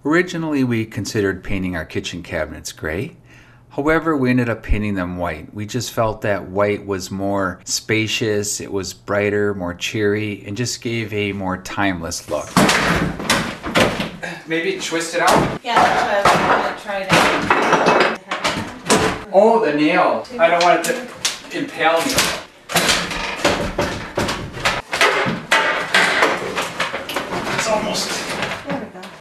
Originally, we considered painting our kitchen cabinets gray. However, we ended up painting them white. We just felt that white was more spacious, it was brighter, more cheery, and just gave a more timeless look. Maybe twist it out? Yeah, that's what I was going to try to. Oh, the nail. I don't want it to impale me. It's almost.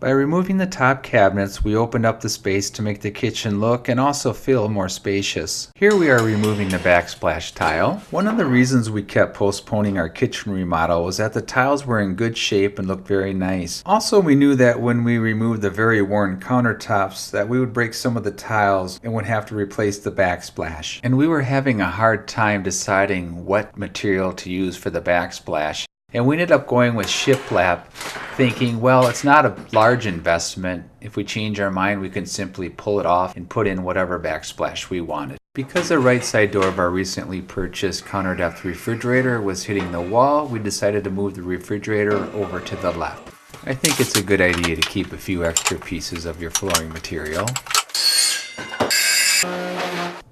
By removing the top cabinets, we opened up the space to make the kitchen look and also feel more spacious. Here we are removing the backsplash tile. One of the reasons we kept postponing our kitchen remodel was that the tiles were in good shape and looked very nice. Also, we knew that when we removed the very worn countertops that we would break some of the tiles and would have to replace the backsplash. And we were having a hard time deciding what material to use for the backsplash. And we ended up going with shiplap, thinking, well, it's not a large investment. If we change our mind, we can simply pull it off and put in whatever backsplash we wanted. Because the right side door of our recently purchased counter depth refrigerator was hitting the wall, we decided to move the refrigerator over to the left. I think it's a good idea to keep a few extra pieces of your flooring material.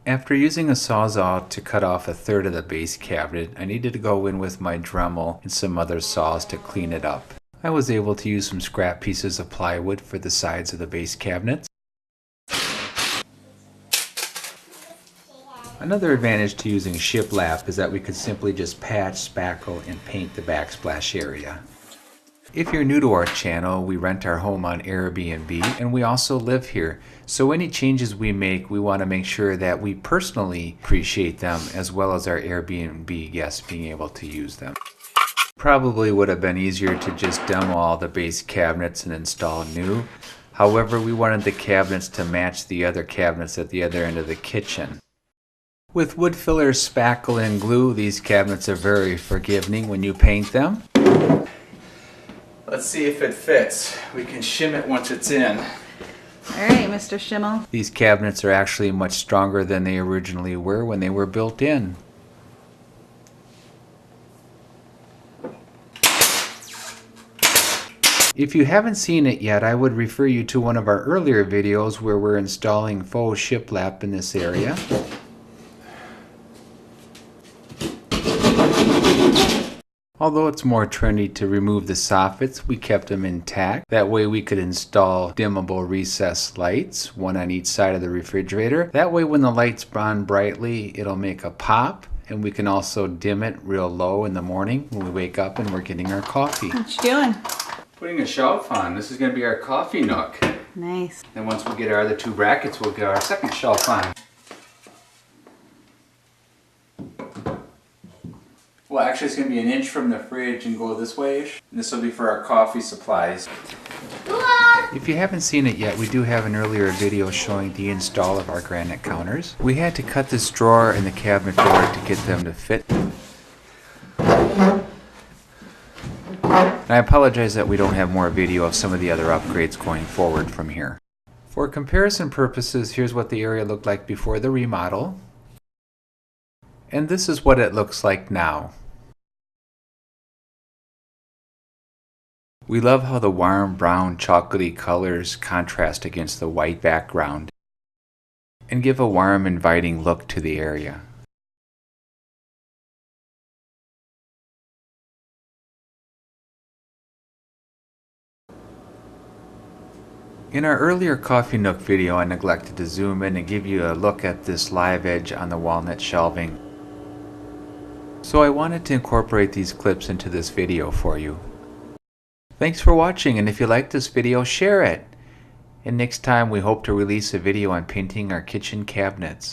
After using a Sawzall to cut off a third of the base cabinet, I needed to go in with my Dremel and some other saws to clean it up. I was able to use some scrap pieces of plywood for the sides of the base cabinets. Another advantage to using shiplap is that we could simply just patch, spackle, and paint the backsplash area. If you're new to our channel, we rent our home on Airbnb and we also live here. So any changes we make, we want to make sure that we personally appreciate them as well as our Airbnb guests being able to use them. Probably would have been easier to just demo all the base cabinets and install new. However, we wanted the cabinets to match the other cabinets at the other end of the kitchen. With wood fillers, spackle, and glue, these cabinets are very forgiving when you paint them. Let's see if it fits. We can shim it once it's in. All right, Mr. Schimmel. These cabinets are actually much stronger than they originally were when they were built in. If you haven't seen it yet, I would refer you to one of our earlier videos where we're installing faux shiplap in this area. Although it's more trendy to remove the soffits, we kept them intact. That way we could install dimmable recessed lights, one on each side of the refrigerator. That way when the lights burn brightly, it'll make a pop, and we can also dim it real low in the morning when we wake up and we're getting our coffee. What you doing? Putting a shelf on. This is going to be our coffee nook. Nice. And once we get our other two brackets, we'll get our second shelf on. Well, actually it's going to be 1 inch from the fridge and go this way-ish. And this will be for our coffee supplies. If you haven't seen it yet, we do have an earlier video showing the install of our granite counters. We had to cut this drawer and the cabinet door to get them to fit. And I apologize that we don't have more video of some of the other upgrades going forward from here. For comparison purposes, here's what the area looked like before the remodel. And this is what it looks like now. We love how the warm brown chocolatey colors contrast against the white background and give a warm, inviting look to the area. In our earlier coffee nook video, I neglected to zoom in and give you a look at this live edge on the walnut shelving. So I wanted to incorporate these clips into this video for you. Thanks for watching, and if you liked this video, share it. And next time we hope to release a video on painting our kitchen cabinets.